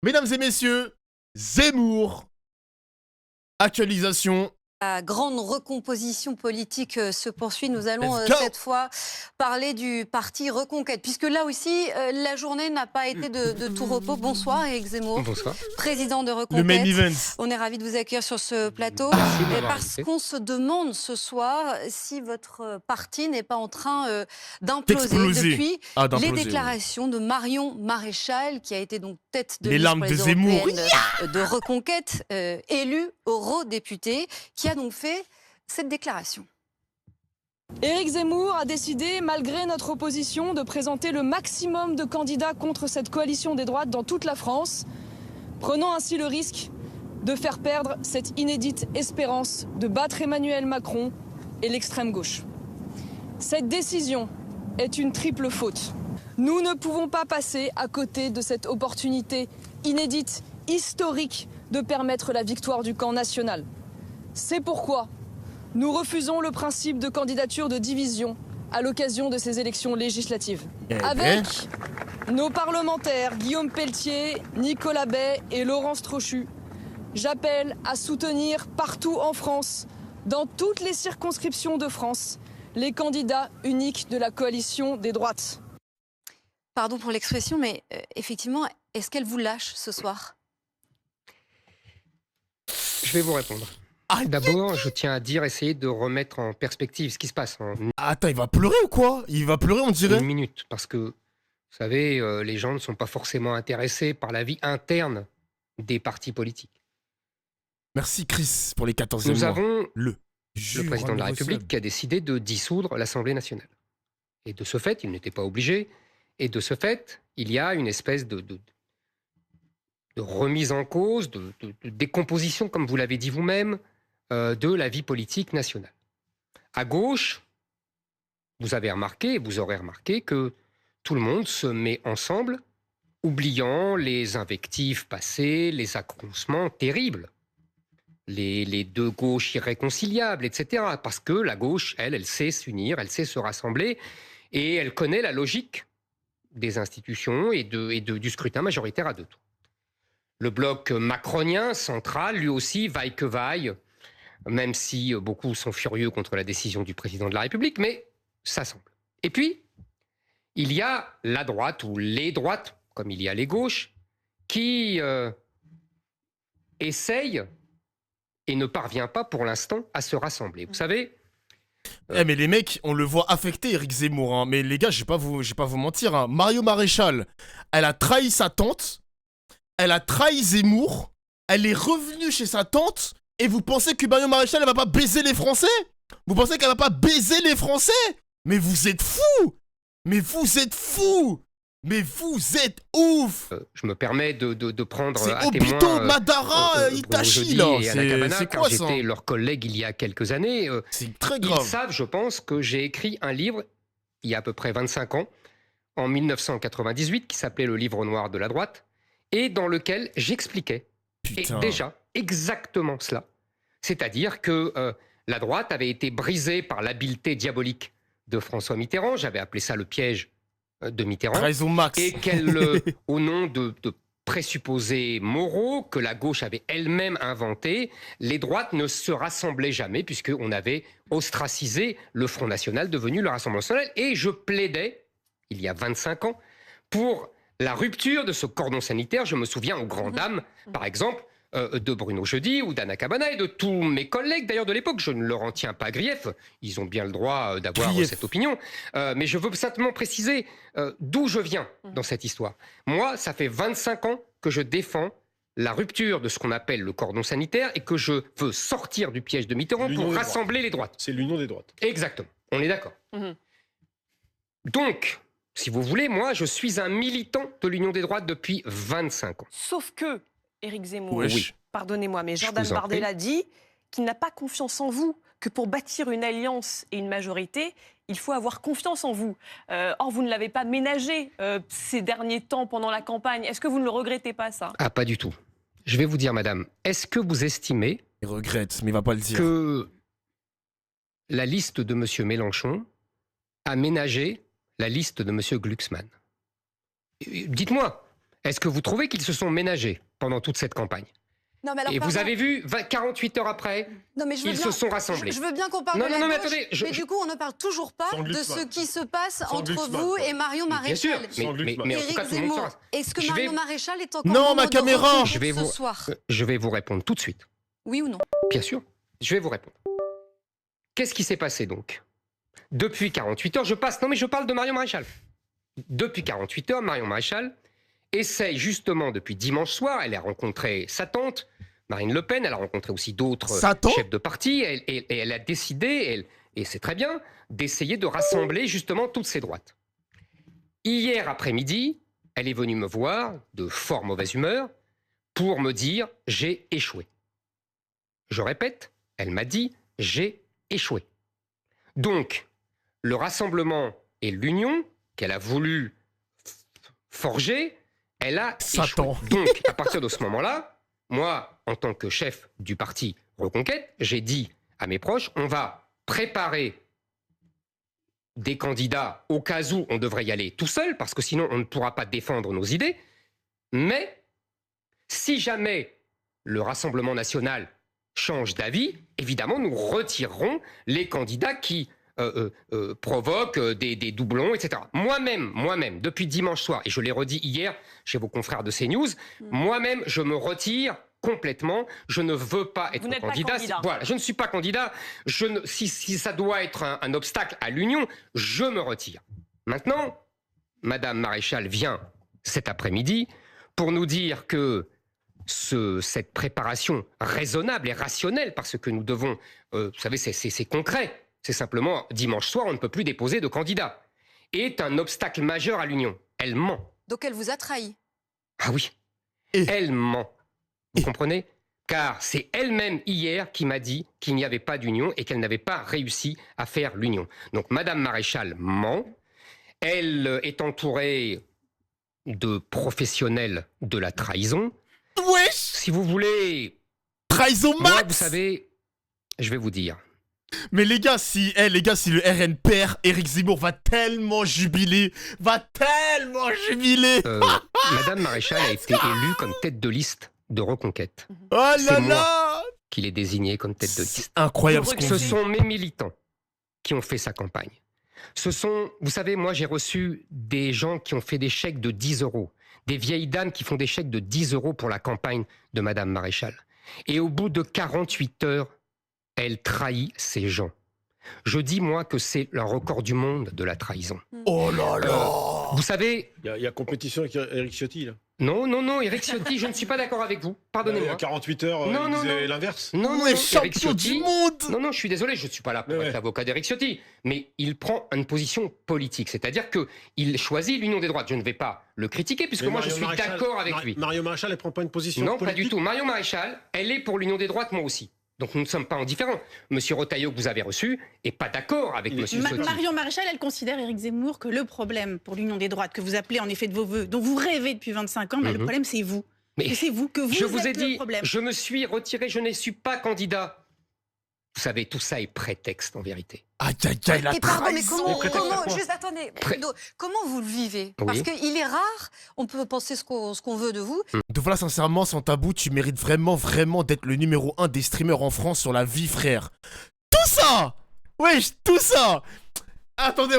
Mesdames et messieurs, Zemmour, actualisation. La grande recomposition politique se poursuit. Nous allons Let's go. cette fois parler du parti Reconquête, puisque là aussi, la journée n'a pas été de tout repos. Bonsoir Éric Zemmour, Bonsoir. président de Le main Reconquête. event. On est ravis de vous accueillir sur ce plateau. Merci de m'avoir Parce invité. qu'on se demande ce soir si votre parti n'est pas en train d'imploser D'exploser. depuis Ah, les d'imploser, déclarations de Marion Maréchal, qui a été donc tête de Les liste larmes pour de les Zemmour. européennes de Reconquête, élu eurodéputé, qui a donc fait cette déclaration. Éric Zemmour a décidé, malgré notre opposition, de présenter le maximum de candidats contre cette coalition des droites dans toute la France, prenant ainsi le risque de faire perdre cette inédite espérance de battre Emmanuel Macron et l'extrême gauche. Cette décision est une triple faute. Nous ne pouvons pas passer à côté de cette opportunité inédite, historique, de permettre la victoire du camp national. C'est pourquoi nous refusons le principe de candidature de division à l'occasion de ces élections législatives. Avec nos parlementaires Guillaume Pelletier, Nicolas Bay et Laurence Trochu, j'appelle à soutenir partout en France, dans toutes les circonscriptions de France, les candidats uniques de la coalition des droites. Pardon pour l'expression, mais effectivement, est-ce qu'elle vous lâche ce soir? Je vais vous répondre. D'abord, je tiens à essayer de remettre en perspective ce qui se passe en Attends, il va pleurer ou quoi? Il va pleurer, on dirait. une minute. Parce que, vous savez, les gens ne sont pas forcément intéressés par la vie interne des partis politiques. Merci Chris pour les 14e Nous mois. avons Le président de la République qui a décidé de dissoudre l'Assemblée nationale. Et de ce fait, il n'était pas obligé. Et de ce fait, il y a une espèce de remise en cause, de décomposition, comme vous l'avez dit vous-même, de la vie politique nationale. À gauche, vous avez remarqué, vous aurez remarqué que tout le monde se met ensemble, oubliant les invectives passées, les accroissements terribles, les deux gauches irréconciliables, etc. Parce que la gauche, elle sait s'unir, elle sait se rassembler, et elle connaît la logique des institutions et du scrutin majoritaire à deux tours. Le bloc macronien, central, lui aussi, vaille que vaille, même si beaucoup sont furieux contre la décision du président de la République, mais ça semble. Et puis, il y a la droite, ou les droites, comme il y a les gauches, qui essayent et ne parvient pas pour l'instant à se rassembler. Vous savez, mais les mecs, on le voit affecté, Éric Zemmour. Hein. Mais les gars, je vais pas vous mentir. Hein. Mario Maréchal, elle a trahi sa tante. Elle a trahi Zemmour. Elle est revenue chez sa tante. Et vous pensez que Mario Maréchal, elle va pas baiser les Français? Vous pensez qu'elle va pas baiser les Français? Mais vous êtes fous! Mais vous êtes fous! Mais vous êtes ouf! je me permets de prendre C'est à Obito, témoin Madara, Bruno Itachi, Jeudi là. et Anna Cabana, C'est car quoi ça? j'étais leur collègue il y a quelques années. C'est très Ils grave. savent, je pense, que j'ai écrit un livre, il y a à peu près 25 ans, en 1998, qui s'appelait Le Livre noir de la droite, et dans lequel j'expliquais, et Putain. déjà, exactement cela. C'est-à-dire que la droite avait été brisée par l'habileté diabolique de François Mitterrand, j'avais appelé ça le piège de Mitterrand, Trahison max. et qu'elle, au nom de présupposés moraux que la gauche avait elle-même inventés, les droites ne se rassemblaient jamais, puisqu'on avait ostracisé le Front National, devenu le Rassemblement National, et je plaidais, il y a 25 ans, pour la rupture de ce cordon sanitaire. Je me souviens aux grandes dames, par exemple, de Bruno Jeudi ou d'Anna Cabana et de tous mes collègues d'ailleurs de l'époque. Je ne leur en tiens pas grief, ils ont bien le droit d'avoir cette opinion. Mais je veux simplement préciser d'où je viens dans cette histoire. Moi, ça fait 25 ans que je défends la rupture de ce qu'on appelle le cordon sanitaire et que je veux sortir du piège de Mitterrand pour rassembler les droites. C'est l'union des droites. Exactement, on est d'accord. Donc, si vous voulez, moi, je suis un militant de l'union des droites depuis 25 ans. Sauf que, Éric Zemmour, Wesh. pardonnez-moi, mais Jordan vous en Bardella dit qu'il n'a pas confiance en vous, que pour bâtir une alliance et une majorité, il faut avoir confiance en vous. Or, vous ne l'avez pas ménagé ces derniers temps pendant la campagne. Est-ce que vous ne le regrettez pas, ça? Ah, pas du tout. Je vais vous dire, madame, est-ce que vous estimez Il regrette, mais il va pas le dire. que la liste de M. Mélenchon a ménagé la liste de M. Glucksmann? Dites-moi, Est-ce que vous trouvez qu'ils se sont ménagés pendant toute cette campagne? Non, mais alors, Et vous pardon. avez vu, 48 heures après, Non, mais je veux ils bien- se sont rassemblés. Je veux bien qu'on parle Non, de non, la non, mais gauche, attendez, mais du coup, on ne parle toujours pas Sans de Glucksmann. ce qui se passe Sans entre Glucksmann, vous quoi. et Marion Bien sûr, Maréchal. Sans mais en tout Éric cas, tout le monde Zemmour, sera. est-ce que Je vais- Marion Maréchal est encore Non, au ma moment de caméra. reconquête Je vais ce vous- soir? Je vais vous répondre tout de suite. Oui ou non? Bien sûr, je vais vous répondre. Qu'est-ce qui s'est passé donc? Depuis 48 heures, je parle de Marion Maréchal. Depuis 48 heures, Marion Maréchal essaye justement depuis dimanche soir, elle a rencontré sa tante, Marine Le Pen, elle a rencontré aussi d'autres Sa tante chefs de parti, et elle a décidé, et c'est très bien, d'essayer de rassembler justement toutes ces droites. Hier après-midi, elle est venue me voir de fort mauvaise humeur pour me dire « j'ai échoué ». Je répète, elle m'a dit « j'ai échoué ». Donc, le rassemblement et l'union qu'elle a voulu forger, elle a Satan. échoué. Donc, à partir de ce moment-là, moi, en tant que chef du parti Reconquête, j'ai dit à mes proches, on va préparer des candidats au cas où on devrait y aller tout seul, parce que sinon on ne pourra pas défendre nos idées. Mais si jamais le Rassemblement national change d'avis, évidemment, nous retirerons les candidats qui provoquent des doublons, etc. Moi-même, depuis dimanche soir, et je l'ai redit hier chez vos confrères de CNews, moi-même, je me retire complètement. Je ne veux pas être Vous n'êtes pas candidat. candidat. Voilà, je ne suis pas candidat. Si ça doit être un obstacle à l'union, je me retire. Maintenant, Madame Maréchal vient cet après-midi pour nous dire que cette préparation raisonnable et rationnelle, parce que nous devons, vous savez, c'est concret, c'est simplement dimanche soir, on ne peut plus déposer de candidat, est un obstacle majeur à l'union. Elle ment. Donc elle vous a trahi. Ah oui, Et- elle ment. Vous comprenez? Car c'est elle-même hier qui m'a dit qu'il n'y avait pas d'union et qu'elle n'avait pas réussi à faire l'union. Donc Madame Maréchal ment. Elle est entourée de professionnels de la trahison. Wesh. Si vous voulez, Trahison moi, max. vous savez, je vais vous dire. Mais les gars, si le RN perd, Éric Zemmour va tellement jubiler. Madame Maréchal a été élue comme tête de liste de Reconquête. Oh là C'est moi là. Qu'il est désigné comme tête de liste. C'est incroyable ce qu'on Ce vit. sont mes militants qui ont fait sa campagne. Vous savez, moi j'ai reçu des gens qui ont fait des chèques de 10 euros. Des vieilles dames qui font des chèques de 10 euros pour la campagne de Madame Maréchal. Et au bout de 48 heures, elle trahit ces gens. Je dis, moi, que c'est le record du monde de la trahison. Oh là là. Vous savez, Il y a compétition avec Éric Ciotti, là. non, Éric Ciotti, je ne suis pas d'accord avec vous. Il y a Pardonnez-moi. 48 heures, Non, il non, disait non. l'inverse. Non, Ouais, Éric champion du Ciotti. monde. Non, je suis désolé, je ne suis pas là pour Ouais. être l'avocat d'Éric Ciotti, mais il prend une position politique, c'est-à-dire qu'il choisit l'union des droites. Je ne vais pas le critiquer, puisque Mais moi je Mario suis Maréchal- d'accord avec lui. Mario Maréchal, elle prend pas une position Non, politique. pas du tout. Marion Maréchal, elle est pour l'union des droites, moi aussi. Donc nous ne sommes pas indifférents. Monsieur Retailleau, que vous avez reçu, n'est pas d'accord avec Il est- Monsieur Ma- Ciotti. Marion Maréchal, elle considère, Éric Zemmour, que le problème pour l'union des droites, que vous appelez en effet de vos voeux, dont vous rêvez depuis 25 ans, le Mhm. problème c'est vous. Mais Et c'est vous, que vous je vous ai êtes le dit, problème. je me suis retiré, je ne suis pas candidat. Vous savez, tout ça est prétexte en vérité. Aïe aïe aïe la Et pardon, mais trahison. juste attendez, Pré- comment vous le vivez? Oui. Parce qu'il est rare, on peut penser ce qu'on veut de vous. Donc voilà, sincèrement, sans tabou, tu mérites vraiment d'être le numéro 1 des streamers en France sur la vie, frère. Tout ça. Wesh, tout ça. Attendez,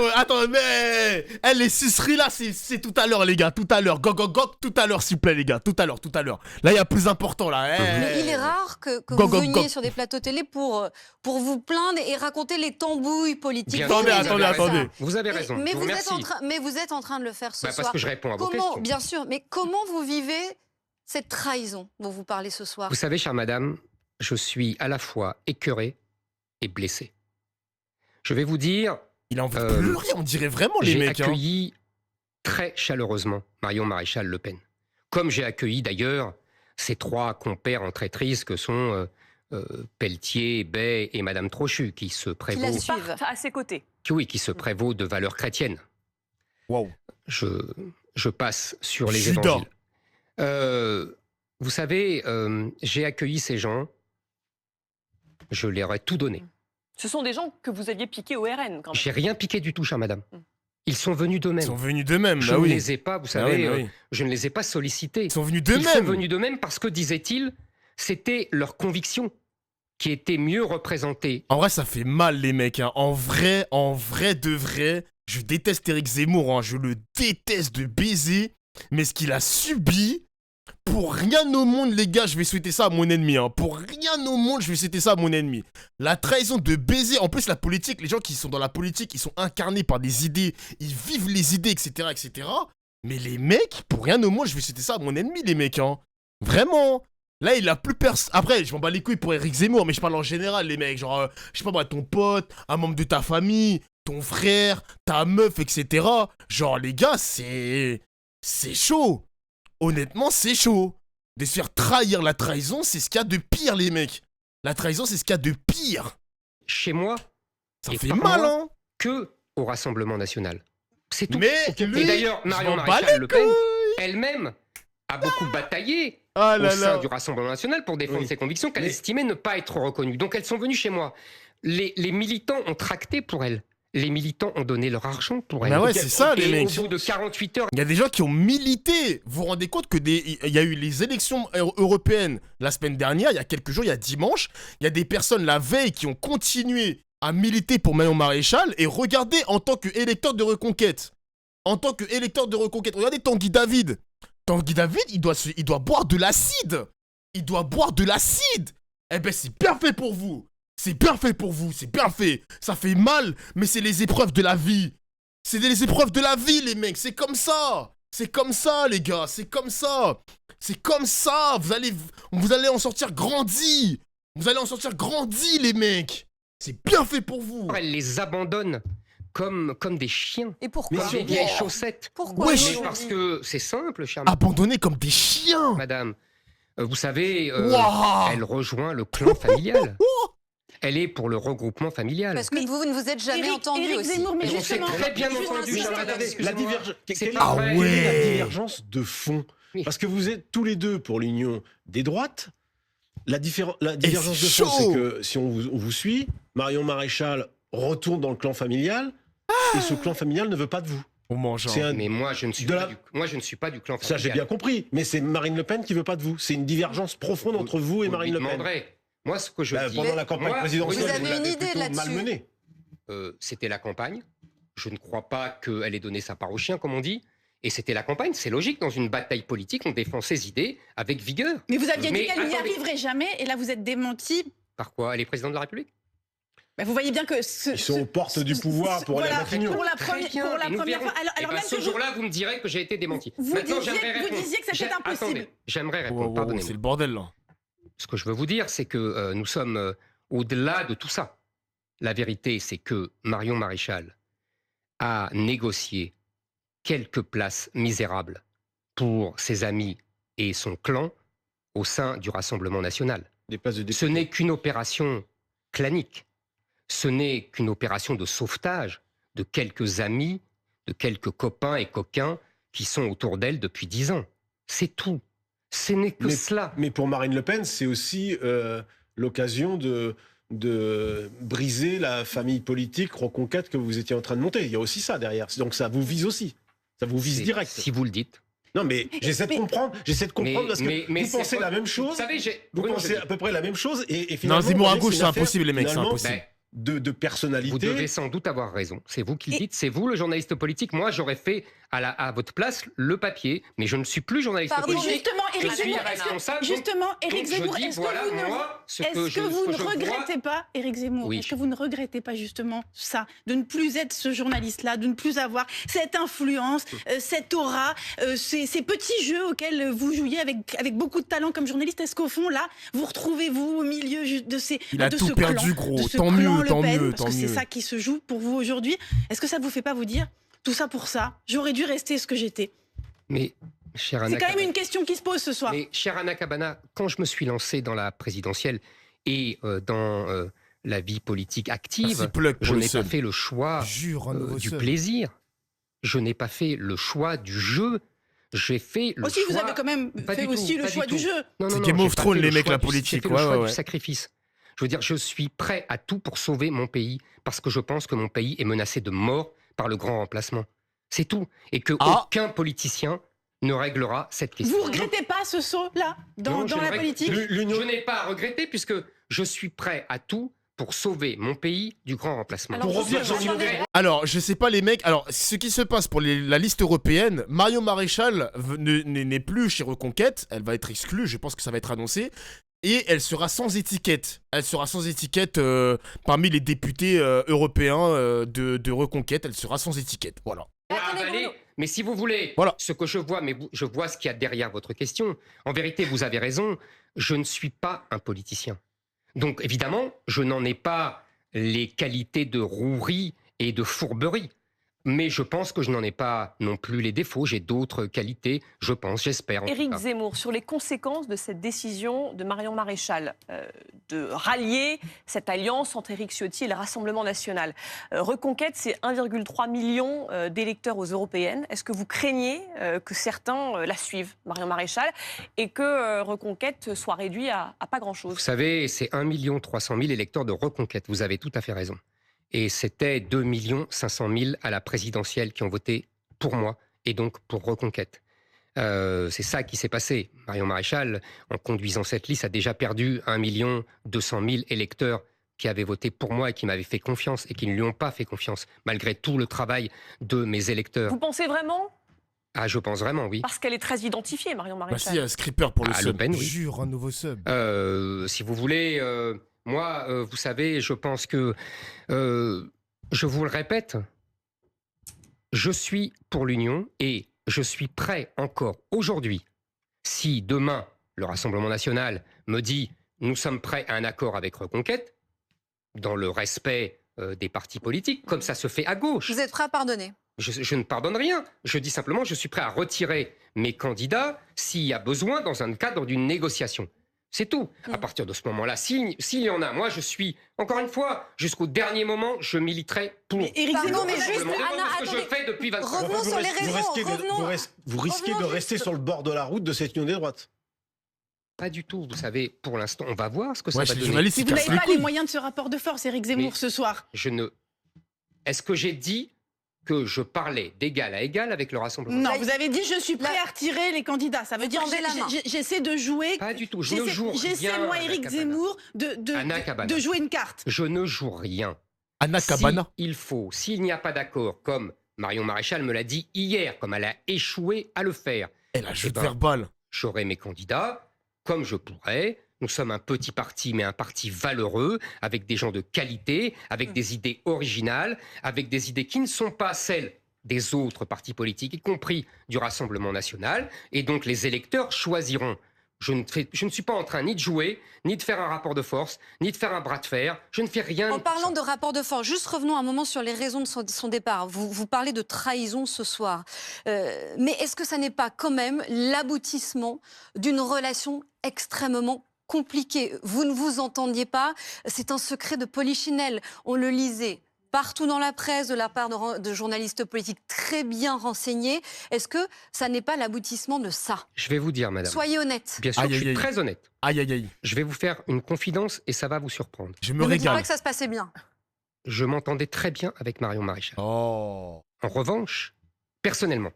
mais les suceries là, c'est tout à l'heure, les gars, tout à l'heure. Go, tout à l'heure, s'il vous plaît, les gars, tout à l'heure. Là, il y a plus important, là. Mais il est rare que Go, vous go, veniez go. sur des plateaux télé pour vous plaindre et raconter les tambouilles politiques. Bien Vous sûr, Attendez, avez vous avez fait ça. attendez. Vous avez raison. Mais je vous remercie. vous êtes en train de le faire ce Bah, soir. parce que je réponds à vos questions. Bien sûr, mais comment vous vivez cette trahison dont vous parlez ce soir? Vous savez, chère madame, je suis à la fois écœuré et blessé. Je vais vous dire, Il a envie de pleurer, on dirait vraiment, les j'ai mecs. Hein. accueilli très chaleureusement Marion Maréchal Le Pen. Comme j'ai accueilli d'ailleurs ces trois compères en traîtrise que sont Pelletier, Bay et Madame Trochu, qui se Qui la prévaut, suivent. Partent à ses côtés. qui se prévaut de valeurs chrétiennes. Waouh. Je passe sur les Judas. évangiles. Vous savez, j'ai accueilli ces gens, je leur ai tout donné. Ce sont des gens que vous aviez piqués au RN, quand même. J'ai rien piqué du tout, chère madame. Ils sont venus Ils d'eux-mêmes. sont venus d'eux-mêmes, Je bah ne oui. les ai pas, vous Bah savez, oui, bah oui. je ne les ai pas sollicités. Ils sont venus Ils sont d'eux-mêmes. venus d'eux-mêmes parce que, disaient-ils, c'était leur conviction qui était mieux représentée. En vrai, ça fait mal, les mecs. Hein. En vrai, de vrai, je déteste Éric Zemmour. Hein. Je le déteste de baiser. Mais ce qu'il a subi, pour rien au monde, les gars, je vais souhaiter ça à mon ennemi. Hein. Pour rien au monde, je vais souhaiter ça à mon ennemi. La trahison de baiser. En plus, la politique, les gens qui sont dans la politique, ils sont incarnés par des idées. Ils vivent les idées, etc., etc. Mais les mecs, pour rien au monde, je vais souhaiter ça à mon ennemi, les mecs. Hein. Vraiment. Là, il a plus personne. Après, je m'en bats les couilles pour Éric Zemmour, mais je parle en général, les mecs. Genre, je sais pas moi, ton pote, un membre de ta famille, ton frère, ta meuf, etc. Genre, les gars, c'est chaud. Honnêtement, c'est chaud. De se faire trahir, la trahison, c'est ce qu'il y a de pire, les mecs. La trahison, c'est ce qu'il y a de pire. Chez moi, Ça Et fait par mal, moi, hein. que au Rassemblement national. C'est tout. Mais Et d'ailleurs, je Marion m'en bats Maréchal les Le Pen, couilles. elle-même, a beaucoup bataillé Ah au là sein là. du Rassemblement national pour défendre Oui. ses convictions qu'elle Mais- estimait ne pas être reconnues. Donc elles sont venues chez moi. Les militants ont tracté pour elle. Les militants ont donné leur argent pour elle. Bah ouais, Ok, c'est ça, Et les au mecs. bout de 48 heures, Il y a des gens qui ont milité. Vous vous rendez compte que il y a eu les élections européennes la semaine dernière, il y a quelques jours, il y a dimanche. Il y a des personnes la veille qui ont continué à militer pour Marion Maréchal. Et regardez en tant qu'électeur de Reconquête. En tant qu'électeur de Reconquête, regardez Tanguy David. Tanguy David, il doit boire de l'acide. Il doit boire de l'acide. Eh ben, c'est bien fait pour vous. C'est bien fait pour vous, c'est bien fait. Ça fait mal, mais c'est les épreuves de la vie. C'est les épreuves de la vie, les mecs. C'est comme ça. C'est comme ça, les gars. C'est comme ça. C'est comme ça. Vous allez en sortir grandi. Vous allez en sortir grandi, les mecs. C'est bien fait pour vous. elle les abandonne comme des chiens, Et pourquoi comme des vieilles chaussettes. Pourquoi Wesh. Mais aujourd'hui parce que c'est simple, chère Abandonnés comme des chiens. madame. Vous savez, Waouh. elle rejoint le clan familial. Elle est pour le regroupement familial. Parce que vous ne vous êtes jamais Éric- entendu Éric aussi. Zemmour, mais Et on s'est justement, très bien juste entendu, insister chère madame, là-dessus. excusez-moi. Quelle C'est est pas Ah vrai. ouais. la divergence de fond? Oui. Parce que vous êtes tous les deux pour l'union des droites. La divergence c'est de fond, chaud. c'est que si on vous suit, Marion Maréchal retourne dans le clan familial et ce clan familial ne veut pas de vous. On mange. C'est un- Mais moi, je ne suis De pas la- du, moi, je ne suis pas du clan Ça, j'ai familial. bien compris. Mais c'est Marine Le Pen qui veut pas de vous. C'est une divergence profonde entre vous et Vous Marine lui Le Pen. demanderez. Moi, ce que je Bah, dis... pendant la campagne Moi, présidentielle, vous avez l'avez une idée plutôt là-dessus. malmenée. C'était la campagne. Je ne crois pas qu'elle ait donné sa part au chien, comme on dit. Et c'était la campagne. C'est logique. Dans une bataille politique, on défend ses idées avec vigueur. Mais vous aviez dit Mais qu'elle n'y attendez. arriverait jamais, et là vous êtes démenti. Par quoi? Elle est présidente de la République? Bah, vous voyez bien que Ils sont aux portes du pouvoir pour aller à voilà, Matignon. pour la Très première, bien, pour la et nous première verrons. fois. Alors Eh ben, même ce que vous, jour-là, vous me direz que j'ai été démenti. vous Maintenant, disiez- j'aimerais vous répondre. disiez que c'était impossible. Attendez, j'aimerais répondre. Wow, wow, wow, Pardonnez-moi. c'est le bordel, là. Ce que je veux vous dire, c'est que nous sommes au-delà de tout ça. La vérité, c'est que Marion Maréchal a négocié quelques places misérables pour ses amis et son clan au sein du Rassemblement national. Des places de Ce n'est qu'une opération clanique. Ce n'est qu'une opération de sauvetage de quelques amis, de quelques copains et coquins qui sont autour d'elle depuis 10 ans. C'est tout. Ce n'est que cela. Mais pour Marine Le Pen, c'est aussi l'occasion de briser la famille politique Reconquête que vous étiez en train de monter. Il y a aussi ça derrière. Donc ça vous vise aussi. Ça vous vise C'est- direct. Si vous le dites. Non, mais j'essaie de comprendre. J'essaie de comprendre parce que mais vous c'est pensez pas- la même Vous chose. savez, Vous Bruno, pensez je à dis- peu près la même chose. Et Non, finalement, Zemmour à vous voyez, gauche, une c'est affaire, impossible, les mecs, c'est finalement, impossible. de personnalité. Vous devez sans doute avoir raison. C'est vous qui le Et- dites, c'est vous le journaliste politique. Moi, j'aurais fait à votre place le papier, mais je ne suis plus journaliste Pardon, Et politique. justement, Je Éric suis Zemmour, est-ce que, responsable. donc- justement, Éric donc je Zemmour, dis, est-ce que voilà, vous ne, moi, ce est-ce que que je, vous ce que ne je vois- regrettez pas, Éric Zemmour, Oui. est-ce que vous ne regrettez pas justement ça, de ne plus être ce journaliste-là, de ne plus avoir cette influence, cette aura, ces petits jeux auxquels vous jouiez avec beaucoup de talent comme journaliste? Est-ce qu'au fond, là, vous retrouvez-vous au milieu de ces Il a de tout ce perdu, clan, gros. de ce Tant clan mieux, Le tant Pen, mieux, parce tant que c'est mieux. ça qui se joue pour vous aujourd'hui. Est-ce que ça vous fait pas vous dire tout ça pour ça? J'aurais dû rester ce que j'étais. Mais, chère C'est Anna quand même Cabana- une question qui se pose ce soir. Mais, chère Anna Cabana, quand je me suis lancé dans la présidentielle et dans la vie politique active, Merci, Plug, pour je le n'ai pas seum. fait le choix Jure, un nouveau du seum. plaisir. Je n'ai pas fait le choix du jeu. J'ai fait le Aussi, choix... vous avez quand même Pas fait du tout, aussi le pas choix du du tout. jeu. Non, C'est non, Game non, of j'ai pas Thrones, fait les le mecs, choix la du- politique, J'ai fait le ouais, choix ouais, ouais. du sacrifice. Je veux dire, je suis prêt à tout pour sauver mon pays parce que je pense que mon pays est menacé de mort par le grand remplacement. C'est tout. Et que Ah. aucun politicien ne réglera cette question. Vous regrettez pas ce saut-là dans Non, je la ne politique? Je n'ai pas à regretter puisque je suis prêt à tout pour sauver mon pays du grand remplacement. Alors, Pour revenir sur justement, l'inondation. Alors, je sais pas les mecs. Alors, ce qui se passe pour la liste européenne, Marion Maréchal n'est plus chez Reconquête. Elle va être exclue. Je pense que ça va être annoncé. Et elle sera sans étiquette. Elle sera sans étiquette parmi les députés européens de Reconquête. Elle sera sans étiquette. Voilà. Attendez, Allez, Bruno. mais si vous voulez, Voilà. ce que je vois, mais je vois ce qu'il y a derrière votre question. En vérité, vous avez raison, je ne suis pas un politicien. Donc évidemment, je n'en ai pas les qualités de rouerie et de fourberie. Mais je pense que je n'en ai pas non plus les défauts. J'ai d'autres qualités, je pense, j'espère. en tout Éric cas. Zemmour, sur les conséquences de cette décision de Marion Maréchal de rallier cette alliance entre Éric Ciotti et le Rassemblement national. Reconquête, c'est 1,3 million d'électeurs aux européennes. Est-ce que vous craignez que certains la suivent, Marion Maréchal, et que Reconquête soit réduit à pas grand-chose? Vous savez, c'est 1 300 000 électeurs de Reconquête. Vous avez tout à fait raison. Et c'était 2 500 000 à la présidentielle qui ont voté pour moi et donc pour Reconquête. C'est ça qui s'est passé. Marion Maréchal, en conduisant cette liste, a déjà perdu 1 200 000 électeurs qui avaient voté pour moi et qui m'avaient fait confiance et qui ne lui ont pas fait confiance, malgré tout le travail de mes électeurs. Vous pensez vraiment? Ah, je pense vraiment, oui. Parce qu'elle est très identifiée, Marion Bah Maréchal. si, un scripper pour le Ah, sub. Le Pen, oui. Jure un nouveau sub. Si vous voulez, moi, vous savez, je pense que, je vous le répète, je suis pour l'union et je suis prêt encore aujourd'hui, si demain le Rassemblement national me dit nous sommes prêts à un accord avec Reconquête, dans le respect des partis politiques, comme ça se fait à gauche. Vous êtes prêt à pardonner? Je ne pardonne rien. Je dis simplement je suis prêt à retirer mes candidats s'il y a besoin dans un cadre d'une négociation. C'est tout. À partir de ce moment-là, s'il y en a, moi je suis, encore une fois, jusqu'au dernier moment, je militerai pour. Mais Éric Pardon, Zemmour, mais vous avez- juste, Demandez-moi Anna, ce que je attendez. fais depuis 25 ans. Revenons sur les raisons. Vous risquez de revenons rester juste- sur le bord de la route de cette union des droites. Pas du tout. Vous savez, pour l'instant, on va voir ce que ça Ouais, va c'est les donner. journalistes Mais qui vous cassent n'avez les pas les couilles. moyens de ce rapport de force, Éric Zemmour, Mais- ce soir. Je ne. Est-ce que j'ai dit que je parlais d'égal à égal avec le Rassemblement? Non, Là, vous avez dit je suis prêt là- à retirer les candidats. Ça veut dire tendez la main. j'essaie de jouer. Pas du tout. Je ne joue rien. J'essaie, moi, Anna Éric Cabana. Zemmour, Anna Cabana. de jouer une carte. Je ne joue rien. Anna Cabana. S'il n'y a pas d'accord, comme Marion Maréchal me l'a dit hier, comme elle a échoué à le faire, Elle a jeu Eh ben, verbal. j'aurai mes candidats comme je pourrai. Nous sommes un petit parti, mais un parti valeureux, avec des gens de qualité, avec des idées originales, avec des idées qui ne sont pas celles des autres partis politiques, y compris du Rassemblement national. Et donc les électeurs choisiront. Je ne suis pas en train ni de jouer, ni de faire un rapport de force, ni de faire un bras de fer. Je ne fais rien. En de parlant tout ça. de rapport de force, juste revenons un moment sur les raisons de son départ. Vous parlez de trahison ce soir. Mais est-ce que ça n'est pas quand même l'aboutissement d'une relation extrêmement compliquée? Vous ne vous entendiez pas, c'est un secret de polichinelle. On le lisait partout dans la presse de la part de journalistes politiques très bien renseignés. Est-ce que ça n'est pas l'aboutissement de ça? Je vais vous dire, madame. Soyez honnête. Bien sûr, Aïe, je aïe, suis aïe. très honnête. Aïe, aïe, aïe. Je vais vous faire une confidence et ça va vous surprendre. Je me Ne me dites pas régale. que ça se passait bien. Je m'entendais très bien avec Marion Maréchal. Oh. En revanche, personnellement,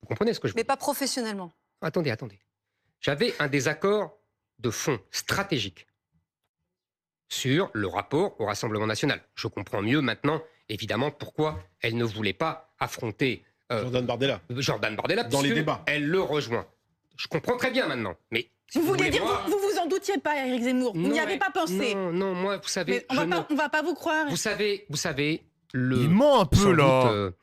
vous comprenez ce que je veux Mais dire? pas professionnellement. Attendez. J'avais un désaccord de fond stratégique sur le rapport au Rassemblement national. Je comprends mieux maintenant, évidemment, pourquoi elle ne voulait pas affronter Jordan Bardella. Jordan Bardella. Dans les puisque débats. Elle le rejoint. Je comprends très bien maintenant. Mais si Vous voulez voulez dire, moi- vous vous en doutiez pas, Éric Zemmour. Vous n'y Non, avez pas pensé. Non, moi, vous savez, Mais on va pas vous croire. vous savez, le. Il ment un peu sans là. doute,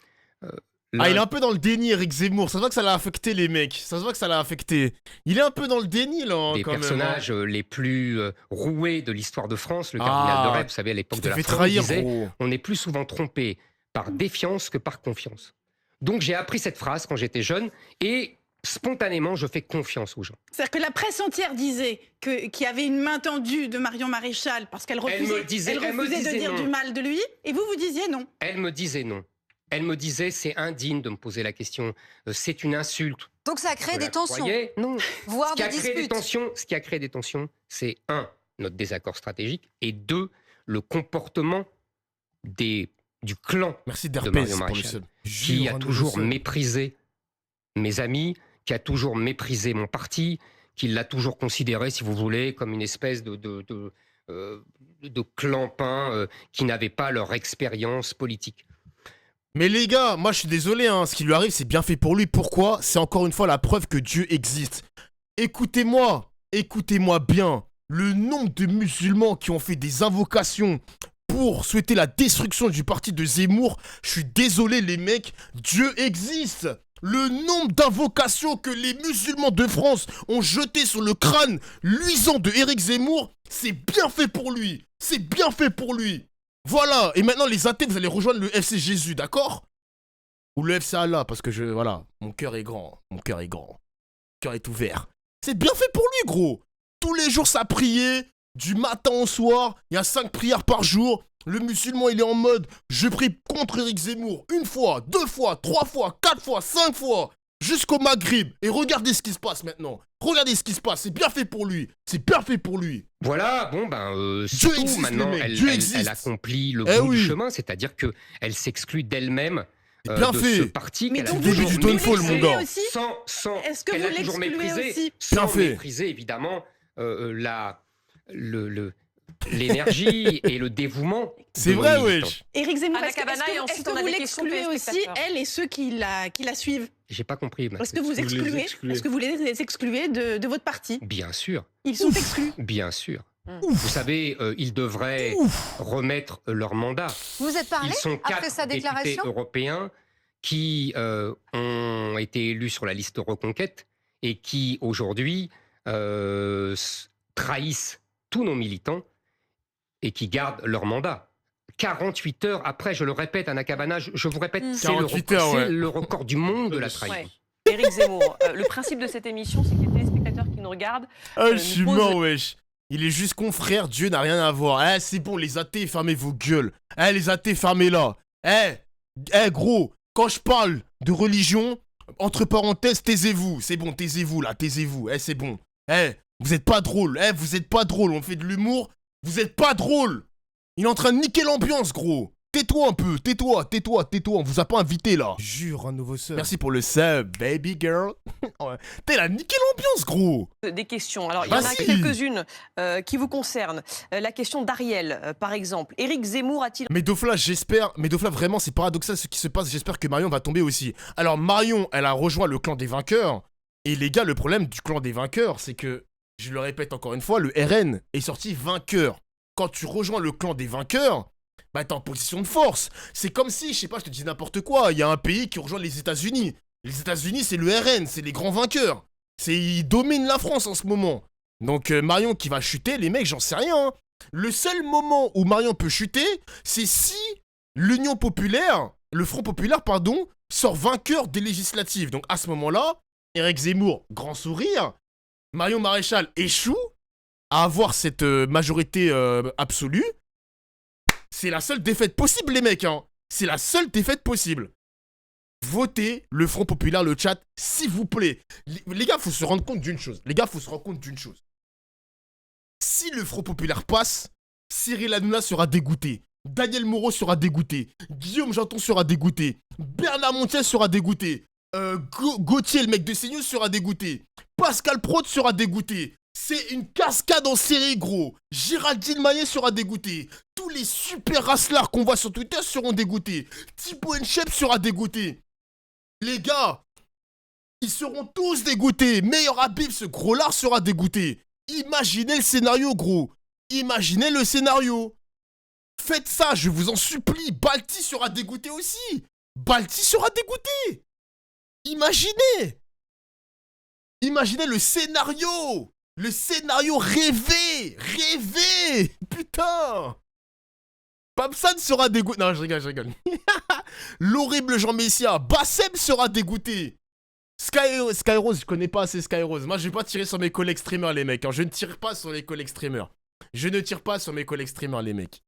Ah, il est un peu dans le déni, Éric Zemmour. Ça se voit que ça l'a affecté, les mecs. Ça se voit que ça l'a affecté. Il est un peu dans le déni, là, hein, des quand personnages même. les plus roués de l'histoire de France, le cardinal de Retz, vous savez, à l'époque Tu de t'es la fait France, trahir, disait gros. on est plus souvent trompé par défiance que par confiance. Donc j'ai appris cette phrase quand j'étais jeune et spontanément je fais confiance aux gens. C'est-à-dire que la presse entière disait qu'il y avait une main tendue de Marion Maréchal parce qu'elle refusait, me disait de dire non. du mal de lui, et vous disiez non. Elle me disait non. Elle me disait c'est indigne de me poser la question, c'est une insulte. Donc ça a créé Je des la tensions, croyais. Non. voire Ce qui des a créé des disputes. tensions, ce qui a créé des tensions, c'est un, notre désaccord stratégique, et deux, le comportement des du clan Merci de d'herpès Mario pour le Maréchal, seul. qui Jure, a un toujours nouveau seul. méprisé mes amis, qui a toujours méprisé mon parti, qui l'a toujours considéré, si vous voulez, comme une espèce de clampin qui n'avait pas leur expérience politique. Mais les gars, moi je suis désolé, hein, ce qui lui arrive c'est bien fait pour lui. Pourquoi? C'est encore une fois la preuve que Dieu existe. Écoutez-moi bien. Le nombre de musulmans qui ont fait des invocations pour souhaiter la destruction du parti de Zemmour, je suis désolé les mecs, Dieu existe. Le nombre d'invocations que les musulmans de France ont jeté sur le crâne luisant de Éric Zemmour, c'est bien fait pour lui. C'est bien fait pour lui. Voilà, et maintenant les athées, vous allez rejoindre le FC Jésus, d'accord? Ou le FC Allah, parce que voilà, mon cœur est grand, mon cœur est ouvert. C'est bien fait pour lui, gros. Tous les jours, ça priait, du matin au soir, il y a 5 prières par jour. Le musulman, il est en mode, je prie contre Éric Zemmour, 1 fois, 2 fois, 3 fois, 4 fois, 5 fois, jusqu'au Maghreb. Et regardez ce qui se passe maintenant. Regardez ce qui se passe, c'est bien fait pour lui. C'est bien fait pour lui. Voilà, bon c'est Dieu tout. existe, Maintenant, les mecs, elle, Dieu elle- existe. elle accomplit le Eh bout du oui. chemin, c'est-à-dire qu'elle s'exclut d'elle-même C'est bien de fait. ce parti Mais qu'elle a donc, début toujours du vous downfall, mon l'excluez gars. aussi sans Est-ce que qu'elle vous a toujours l'excluez méprisé, aussi Bien sans fait. mépriser évidemment l'énergie et le dévouement. C'est de nos vrai, militants. wesh. Éric Zemmour, Anna est-ce que, Cabana, et est-ce ensuite, que on a vous des questions l'excluez aussi, téléspectateurs. elle et ceux qui la suivent? J'ai pas compris. Est-ce que vous Vous les excluez excluez. Est-ce que vous les excluez de votre parti? Bien sûr, Ils sont exclus. bien sûr. Ouf. Vous savez, ils devraient remettre leur mandat. Vous êtes parlé Ils sont après 4 sa députés déclaration? européens qui ont été élus sur la liste Reconquête et qui, aujourd'hui, trahissent tous nos militants et qui gardent leur mandat. 48 heures après, je le répète, Anna Cabana, je vous répète, c'est 48 heures, ouais. le record du monde de la trahison. Ouais. Éric Zemmour, le principe de cette émission, c'est que les téléspectateurs qui nous regardent Ah, je nous suis pose- mort, wesh. Il est juste confrère, Dieu n'a rien à voir. Eh, c'est bon, les athées, fermez vos gueules. Eh, les athées, fermez-la. Gros, quand je parle de religion, entre parenthèses, taisez-vous. C'est bon, taisez-vous, là, taisez-vous. Eh, c'est bon. Vous êtes pas drôle. Vous êtes pas drôle. On fait de l'humour. Vous êtes pas drôle. Il est en train de niquer l'ambiance, gros. Tais-toi un peu, tais-toi. On vous a pas invité, là. Jure, un nouveau sub. Merci pour le sub, baby girl. Ouais. T'es là, niquer l'ambiance, gros. des questions. Alors, il y en a Vas-y. quelques-unes qui vous concernent. La question d'Ariel, par exemple. Éric Zemmour a-t-il Medofla, j'espère. Medofla, vraiment, c'est paradoxal ce qui se passe. J'espère que Marion va tomber aussi. Alors, Marion, elle a rejoint le clan des vainqueurs. Et les gars, le problème du clan des vainqueurs, c'est que, je le répète encore une fois, le RN est sorti vainqueur. Quand tu rejoins le clan des vainqueurs, bah t'es en position de force. C'est comme si, je sais pas, je te dis n'importe quoi, il y a un pays qui rejoint les États-Unis. Les États-Unis, c'est le RN, c'est les grands vainqueurs. Ils dominent la France en ce moment. Donc Marion qui va chuter, les mecs, j'en sais rien. Hein. Le seul moment où Marion peut chuter, c'est si l'Union populaire, le Front populaire, pardon, sort vainqueur des législatives. Donc à ce moment-là, Éric Zemmour, grand sourire, Marion Maréchal échoue à avoir cette majorité absolue. C'est la seule défaite possible, les mecs, hein. C'est la seule défaite possible. Votez le Front populaire, le chat, s'il vous plaît. Les gars, faut se rendre compte d'une chose. Si le Front populaire passe, Cyril Hanouna sera dégoûté. Daniel Moreau sera dégoûté. Guillaume Janton sera dégoûté. Bernard Montiel sera dégoûté. Gauthier, le mec de CNews, sera dégoûté. Pascal Praud sera dégoûté. C'est une cascade en série, gros. Géraldine Maillet sera dégoûté. Tous les super raslards qu'on voit sur Twitter seront dégoûtés. Thibaut Inchep sera dégoûté. Les gars, ils seront tous dégoûtés. Meilleur Habib, ce gros lard, sera dégoûté. Imaginez le scénario, gros. Imaginez le scénario. Faites ça, je vous en supplie. Balti sera dégoûté aussi. Balti sera dégoûté. Imaginez. Imaginez le scénario. Le scénario rêvé. Rêvé. Putain. Pamsan sera dégoûté. Non, je rigole. L'horrible Jean Messia. Bassem sera dégoûté. Skyrose, je connais pas assez Skyrose. Moi, je vais pas tirer sur mes collègues streamers, les mecs. Hein. Je ne tire pas sur les collègues streamers. Les mecs.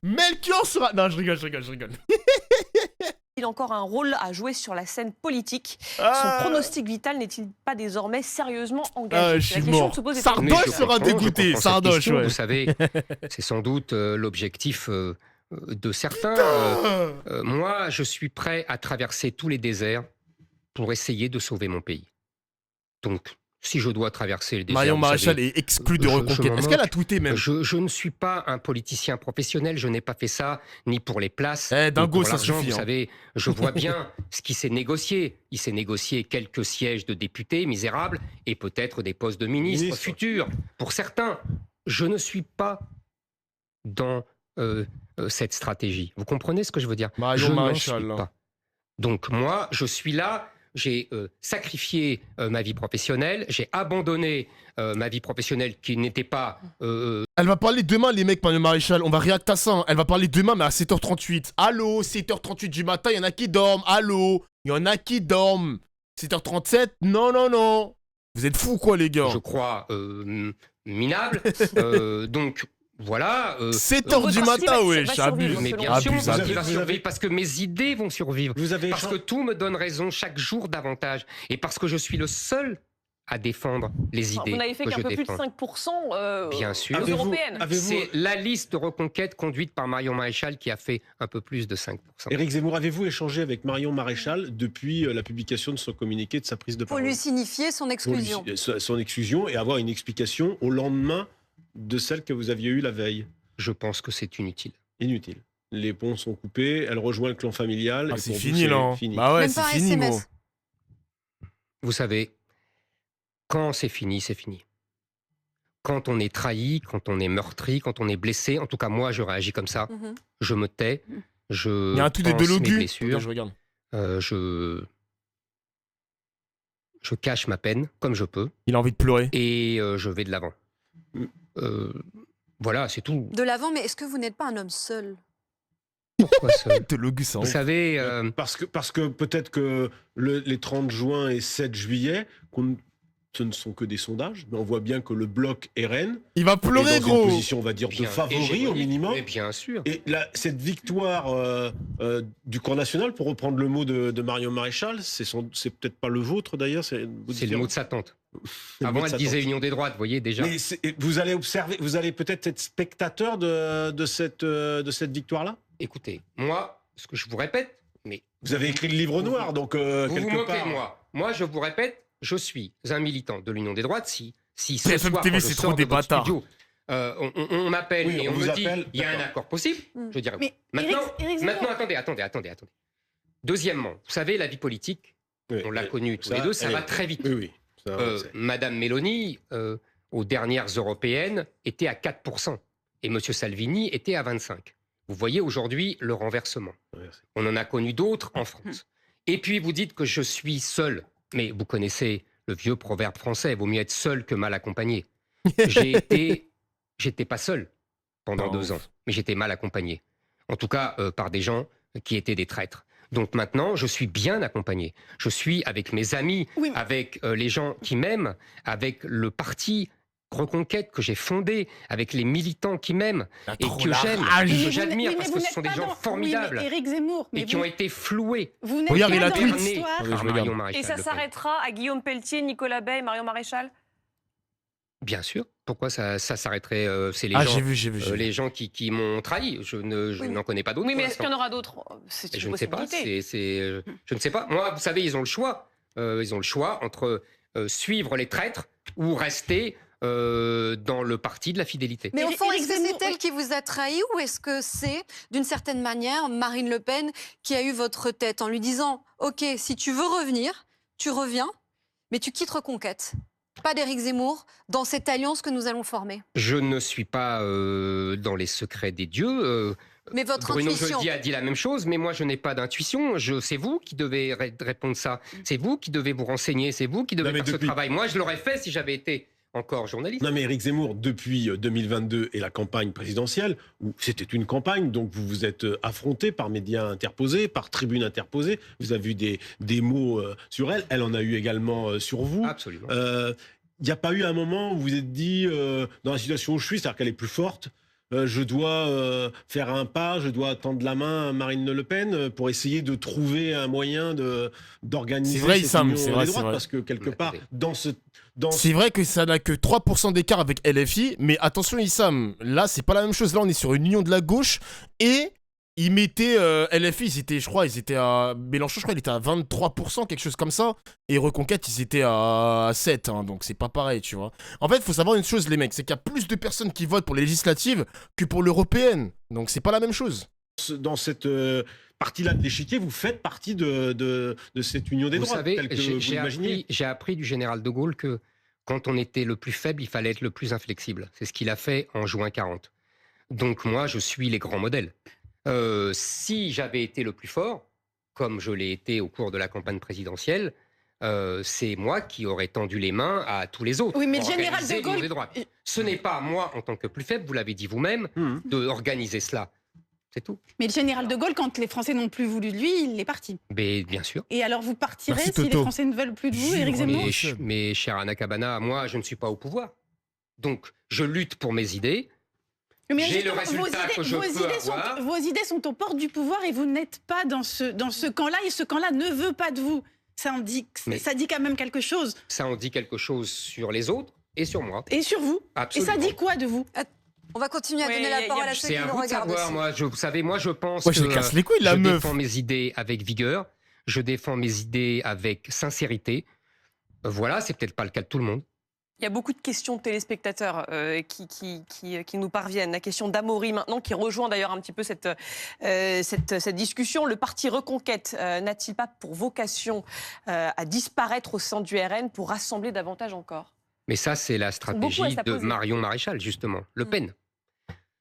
Melchior sera... Non, je rigole. a-t-il encore un rôle à jouer sur la scène politique? Ah. Son pronostic vital n'est-il pas désormais sérieusement Ah, engagé? je suis La question mort. se pose Sardoche Mais je sera comprends dégoûté. cette Sardoche, question. ouais. Vous savez, c'est sans doute l'objectif de certains. Moi, je suis prêt à traverser tous les déserts pour essayer de sauver mon pays. Donc, si je dois traverser le désert... Marion vous Maréchal savez, est exclue de je Reconquête. m'en Est-ce qu'elle a moque. tweeté même? Je ne suis pas un politicien professionnel, je n'ai pas fait ça ni pour les places, Eh, ni dingo, pour ça l'argent. suffit, Vous hein. savez, je vois bien ce qui s'est négocié. Il s'est négocié quelques sièges de députés misérables et peut-être des postes de ministres futurs. Pour certains, je ne suis pas dans cette stratégie. Vous comprenez ce que je veux dire? Marion Je n'en Maréchal, suis là. pas. Donc moi, je suis là. J'ai sacrifié ma vie professionnelle, j'ai abandonné ma vie professionnelle qui n'était pas... Elle va parler demain, les mecs, Marion Maréchal. On va réacter à ça. Hein. Elle va parler demain, mais à 7h38. Allô, 7h38 du matin, il y en a qui dorment. Allô, il y en a qui dorment. 7h37, non, non, non. Vous êtes fous, quoi, les gars? je crois, minable. Donc voilà. 7h du votre matin, parti wesh, va survivre, abuse. Mais selon bien vous. sûr, Abuse, il abuse. va Vous survivre avez- parce que mes idées vont survivre. Vous avez Parce que tout me donne raison chaque jour davantage. Et parce que je suis le seul à défendre les idées Vous n'avez fait que qu'un je peu plus de défends. 5% Bien sûr. aux Avez-vous- européennes. C'est la liste de reconquête conduite par Marion Maréchal qui a fait un peu plus de 5%. Éric Zemmour, avez-vous échangé avec Marion Maréchal depuis la publication de son communiqué, de sa prise de Pour parole? lui signifier son Pour lui- exclusion. son exclusion et avoir une explication au lendemain de celle que vous aviez eue la veille. Je pense que c'est inutile. Inutile. Les ponts sont coupés, elle rejoint le clan familial. Ah, et c'est pour vous, fini, là. Hein. fini. Bah ouais, Même c'est pas un fini, SMS. gros. Vous savez, quand c'est fini, c'est fini. Quand on est trahi, quand on est meurtri, quand on est blessé, en tout cas moi je réagis comme ça, Mhm. je me tais, je Il y a un truc de pense mes Delogu. blessures, Attendez, je regarde. je cache ma peine comme je peux Il a envie de pleurer. et je vais de l'avant. Mm. Voilà, c'est tout. De l'avant, mais est-ce que vous n'êtes pas un homme seul? Pourquoi seul Delogu, ça. Vous savez, Parce que peut-être que les 30 juin et 7 juillet, ce ne sont que des sondages, mais on voit bien que le bloc RN Il va est pleurer, dans gros. une position, on va dire, de bien favori au hégémonique, minimum. mais bien sûr. Et là, cette victoire du camp national, pour reprendre le mot de Marion Maréchal, c'est peut-être pas le vôtre d'ailleurs. C'est C'est le mot de sa tante. le mot Avant, de elle sa disait tante. Union des droites, vous voyez déjà. Mais vous allez observer, vous allez peut-être être spectateur de cette victoire-là. Écoutez, moi, ce que je vous répète, mais Vous avez écrit le livre noir, donc vous vous quelque moquez part. de moi. Moi, je vous répète, je suis un militant de l'Union des droites. Si ce BFM soir, TV, quand je c'est sors trop de des votre bâtards. studio, on m'appelle Oui, et on on vous me dit appelle, il y a un d'accord. accord possible, Mm. je dirais oui. Mais Maintenant, Éric Zemmour- attendez. Deuxièmement, vous savez, la vie politique, Oui, on l'a connue tous les ça, deux, ça elle va est- très vite. Oui. Ça, on le sait. Madame Mélanie, aux dernières européennes, était à 4%. Et M. Salvini était à 25%. Vous voyez aujourd'hui le renversement. Merci. On en a connu d'autres en France. Et puis vous dites que je suis seul. Mais vous connaissez le vieux proverbe français, vaut mieux être seul que mal accompagné. J'étais pas seul pendant Oh. 2 ans, mais j'étais mal accompagné. En tout cas, par des gens qui étaient des traîtres. Donc maintenant, je suis bien accompagné. Je suis avec mes amis, Oui, mais- avec les gens qui m'aiment, avec le parti Reconquête que j'ai fondé, avec les militants qui m'aiment Il a et trop que la j'aime, rage. et Mais que vous j'admire n'êtes- parce mais que vous ce sont des n'êtes gens pas dans- formidables Oui, mais Éric Zemmour, mais et qui ont été floués vous n'êtes Regarde, pas il a dans tweet. l'histoire. Attendez, par je Marion regarde. Maréchal Et ça Le Pen. s'arrêtera à Guillaume Pelletier, Nicolas Bay et Marion Maréchal? Bien sûr. Pourquoi ça s'arrêterait C'est les Ah, gens, j'ai vu, j'ai vu. j'ai vu. les gens qui m'ont trahi. Je Oui. n'en connais pas d'autres. Oui, mais pour est-ce qu'il y l'instant. en aura d'autres? C'est Et une je ne sais pas. possibilité. Je ne sais pas. Moi, vous savez, ils ont le choix. Ils ont le choix entre suivre les traîtres ou rester dans le parti de la fidélité. Mais au fond, Éric est-ce que Zemmour, c'est elle oui. qui vous a trahi ou est-ce que c'est, d'une certaine manière, Marine Le Pen qui a eu votre tête en lui disant « Ok, si tu veux revenir, tu reviens, mais tu quittes Reconquête ». Pas d'Éric Zemmour dans cette alliance que nous allons former. Je ne suis pas dans les secrets des dieux. Mais votre Bruno intuition. Jeudi a dit la même chose, mais moi je n'ai pas d'intuition. C'est vous qui devez répondre ça. C'est vous qui devez vous renseigner. C'est vous qui devez Non, mais faire ce depuis- travail. Moi, je l'aurais fait si j'avais été encore journaliste. Non mais Éric Zemmour, depuis 2022 et la campagne présidentielle, où c'était une campagne, donc vous vous êtes affronté par médias interposés, par tribunes interposées, vous avez eu des mots sur elle, elle en a eu également sur vous. Absolument. Il n'y a pas eu un moment où vous vous êtes dit, dans la situation où je suis, c'est-à-dire qu'elle est plus forte, je dois faire un pas, je dois tendre la main à Marine Le Pen pour essayer de trouver un moyen d'organiser C'est vrai, cette Issam, union c'est vrai, des c'est droites, vrai. parce que quelque Mais part, attendez. C'est vrai que ça n'a que 3% d'écart avec LFI, mais attention Issam, là c'est pas la même chose, là on est sur une union de la gauche et ils mettaient LFI, ils étaient à Mélenchon, je crois, il était à 23%, quelque chose comme ça. Et Reconquête, ils étaient à 7, hein, donc c'est pas pareil, tu vois. En fait, il faut savoir une chose, les mecs, c'est qu'il y a plus de personnes qui votent pour les législatives que pour l'européenne. Donc c'est pas la même chose. Dans cette partie-là de l'échiquier, vous faites partie de cette union des Vous droits, savez, telle que vous l'imaginez. j'ai appris du général de Gaulle que quand on était le plus faible, il fallait être le plus inflexible. C'est ce qu'il a fait en juin 40. Donc moi, je suis les grands modèles. Si j'avais été le plus fort, comme je l'ai été au cours de la campagne présidentielle, c'est moi qui aurais tendu les mains à tous les autres. Oui, mais le pour général organiser de Gaulle- l'union des droites. Ce n'est pas moi, en tant que plus faible, vous l'avez dit vous-même, d'organiser cela. C'est tout. Mais le général de Gaulle, quand les Français n'ont plus voulu de lui, il est parti. Mais bien sûr. Et alors vous partirez Merci, si les Toto. Français ne veulent plus de vous, Jure, Éric Zemmour? Mais chère Anna Cabana, moi, je ne suis pas au pouvoir. Donc, je lutte pour mes idées. Mais J'ai le justement, résultat que je peux avoir. vos idées sont aux portes du pouvoir et vous n'êtes pas dans ce camp-là, et ce camp-là ne veut pas de vous. Ça dit quand même quelque chose. Ça en dit quelque chose sur les autres et sur moi. Et sur vous. Absolument. Et ça dit quoi de vous? On va continuer à Oui, donner y a- la parole à ceux C'est qui à nous vous de regardent savoir. aussi. Moi, vous savez, moi, je pense Moi, je que les casse les couilles, la je meuf. défends mes idées avec vigueur. Je défends mes idées avec sincérité. Voilà, c'est peut-être pas le cas de tout le monde. Il y a beaucoup de questions de téléspectateurs qui nous parviennent. La question d'Amaury maintenant, qui rejoint d'ailleurs un petit peu cette discussion. Le parti Reconquête n'a-t-il pas pour vocation à disparaître au sein du RN pour rassembler davantage encore? Mais ça, c'est la beaucoup à stratégie de s'opposer. Marion Maréchal, justement. Le Pen.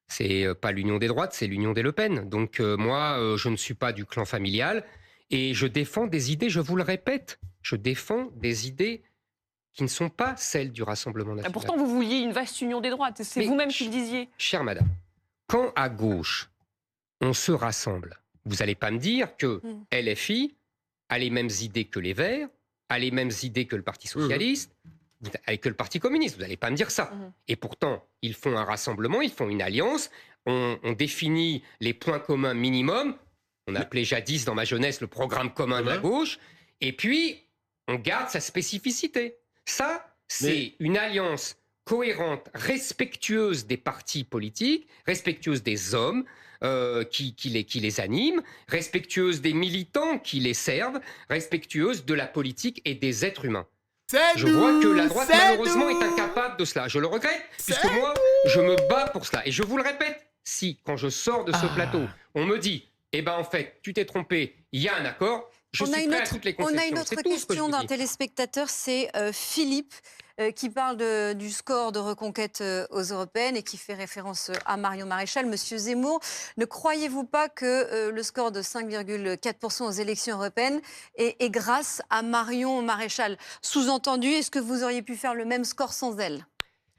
C'est pas l'union des droites, c'est l'union des Le Pen. Donc moi, je ne suis pas du clan familial et je défends des idées, je vous le répète, je défends des idées qui ne sont pas celles du Rassemblement Et national. pourtant, vous vouliez une vaste union des droites. C'est Mais vous-même qui le disiez. Chère madame, quand à gauche, on se rassemble, vous n'allez pas me dire que LFI a les mêmes idées que les Verts, a les mêmes idées que le Parti Socialiste, que le Parti Communiste. Vous n'allez pas me dire ça. Et pourtant, ils font un rassemblement, ils font une alliance, on définit les points communs minimums, on appelait jadis dans ma jeunesse le programme commun de la gauche, et puis on garde sa spécificité. Ça, c'est une alliance cohérente, respectueuse des partis politiques, respectueuse des hommes qui les animent, respectueuse des militants qui les servent, respectueuse de la politique et des êtres humains. Je vois que la droite, malheureusement, est incapable de cela. Je le regrette, puisque moi, je me bats pour cela. Et je vous le répète, si, quand je sors de ce plateau, on me dit, eh ben en fait, tu t'es trompé, il y a un accord, je suis prêt à toutes les concessions. On a une autre C'est tout ce que je question vous d'un dis. téléspectateur, c'est Philippe, qui parle du score de Reconquête aux européennes et qui fait référence à Marion Maréchal. Monsieur Zemmour, ne croyez-vous pas que le score de 5,4% aux élections européennes est grâce à Marion Maréchal? Sous-entendu, est-ce que vous auriez pu faire le même score sans elle?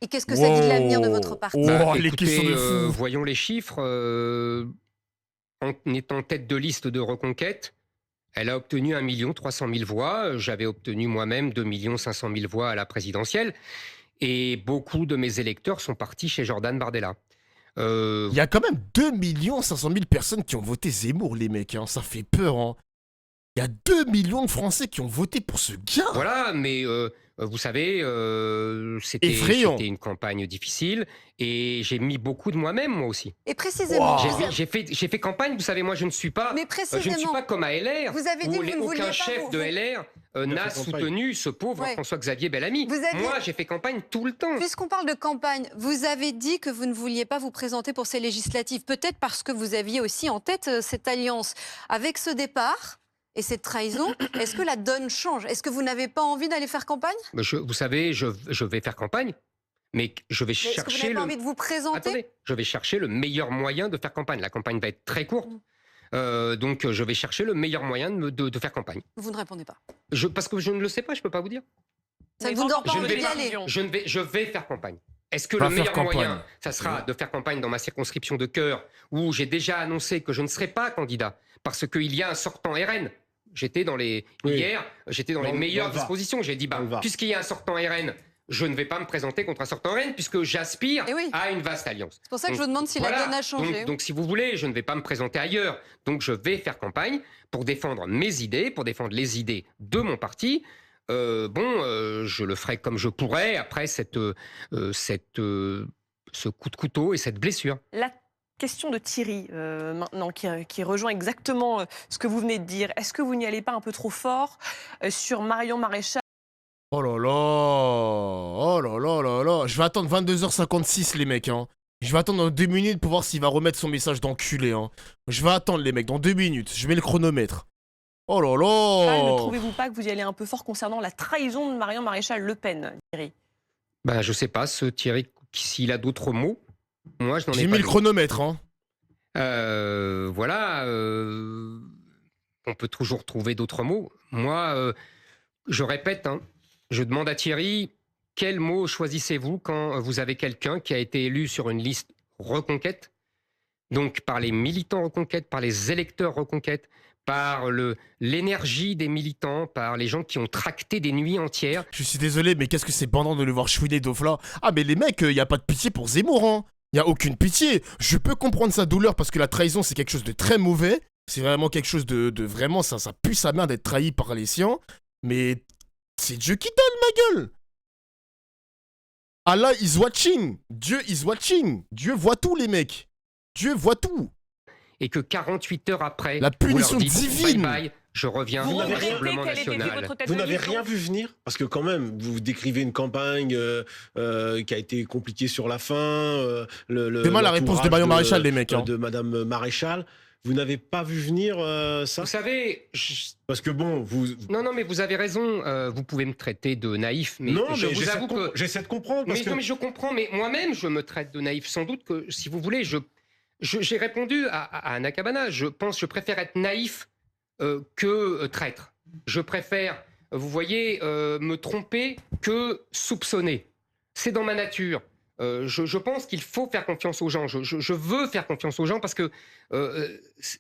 Et qu'est-ce que ça dit de l'avenir de votre parti? Oh, les Écoutez, questions de fou. voyons les chiffres. En étant tête de liste de Reconquête, elle a obtenu 1 300 000 voix. J'avais obtenu moi-même 2 500 000 voix à la présidentielle. Et beaucoup de mes électeurs sont partis chez Jordan Bardella. Il y a quand même 2 500 000 personnes qui ont voté Zemmour, les mecs, hein. Ça fait peur, hein. Il y a 2 millions de Français qui ont voté pour ce gars. Voilà, mais vous savez, c'était Effrayant. une campagne difficile et j'ai mis beaucoup de moi-même, moi aussi. Et précisément, Wow. J'ai fait campagne, vous savez, moi je ne suis pas, mais je ne précisément, suis pas comme à LR, vous avez dit où que vous ne vouliez aucun pas chef vous- de LR n'a fait campagne. soutenu ce pauvre Ouais. François-Xavier Bellamy. Vous aviez- Moi, j'ai fait campagne tout le temps. puisqu'on parle de campagne, vous avez dit que vous ne vouliez pas vous présenter pour ces législatives, peut-être parce que vous aviez aussi en tête cette alliance. Avec ce départ et cette trahison, est-ce que la donne change? Est-ce que vous n'avez pas envie d'aller faire campagne? Vous savez, je vais faire campagne, mais je vais Mais est-ce que vous chercher n'avez pas envie de vous présenter? Attendez, je vais chercher le meilleur moyen de faire campagne. La campagne va être très courte. Donc, je vais chercher le meilleur moyen de faire campagne. Vous ne répondez pas. Parce que je ne le sais pas, je ne peux pas vous dire. Ça ne Mais vous donne pas je ne envie vais d'y pas- aller? Je vais faire campagne. Est-ce que Va le faire meilleur campagne. moyen, ça sera de faire campagne dans ma circonscription de cœur, où j'ai déjà annoncé que je ne serai pas candidat, parce qu'il y a un sortant RN. J'étais dans les... Oui. Hier, j'étais dans les meilleures dans le Var. dispositions. J'ai dit, Dans le Var. puisqu'il y a un sortant RN, je ne vais pas me présenter contre un sortant RN, puisque j'aspire Eh oui. à une vaste alliance. C'est pour ça que je Donc, vous demande si voilà. la donne a changé. Donc, si vous voulez, je ne vais pas me présenter ailleurs. Donc, je vais faire campagne pour défendre mes idées, pour défendre les idées de mon parti. Je le ferai comme je pourrai après ce coup de couteau et cette blessure. La Question de Thierry, maintenant, qui rejoint exactement ce que vous venez de dire. Est-ce que vous n'y allez pas un peu trop fort sur Marion Maréchal? Oh là là, oh là là là là. Je vais attendre 22h56 les mecs, hein. Je vais attendre dans 2 minutes pour voir s'il va remettre son message d'enculé, hein. Je vais attendre les mecs, dans 2 minutes. Je mets le chronomètre. Oh là Ne là. trouvez-vous pas que vous y allez un peu fort concernant la trahison de Marion Maréchal Le Pen, Thierry? Ben, je sais pas, ce Thierry, s'il a d'autres mots, moi je n'en ai J'ai pas mis le d'autres. chronomètre, hein. Voilà, on peut toujours trouver d'autres mots. Moi, je répète, hein, je demande à Thierry, quels mots choisissez-vous quand vous avez quelqu'un qui a été élu sur une liste Reconquête, donc par les militants Reconquête, par les électeurs Reconquête, par l'énergie des militants, par les gens qui ont tracté des nuits entières. Je suis désolé, mais qu'est-ce que c'est bandant de le voir chouiner Dofla. Ah, mais les mecs, y a pas de pitié pour Zemmour, hein. Y a aucune pitié. Je peux comprendre sa douleur parce que la trahison, c'est quelque chose de très mauvais. C'est vraiment quelque chose de vraiment, ça pue sa mère d'être trahi par les siens. Mais c'est Dieu qui donne, ma gueule. Allah is watching. Dieu is watching. Dieu voit tout, les mecs. Dieu voit tout. Et que 48 heures après, La vous punition leur dites, divine. bye bye, je reviens Vous au regrettez Rassemblement quelle était national. votre tête Vous de n'avez liste, rien donc vu venir parce que quand même, vous décrivez une campagne qui a été compliquée sur la fin. Demain, la réponse de Marion Maréchal, les mecs, hein. De Madame Maréchal. Vous n'avez pas vu venir ça? Vous savez, Parce que bon, vous... non, mais vous avez raison. Vous pouvez me traiter de naïf, mais non, je mais vous avoue que... j'essaie de comprendre. Parce Mais, que... non, mais je comprends, mais moi-même, je me traite de naïf. Sans doute que, si vous voulez, j'ai répondu à Anna Cabana. Je préfère être naïf que traître. Je préfère, vous voyez, me tromper que soupçonner. C'est dans ma nature. Je pense qu'il faut faire confiance aux gens. Je veux faire confiance aux gens parce que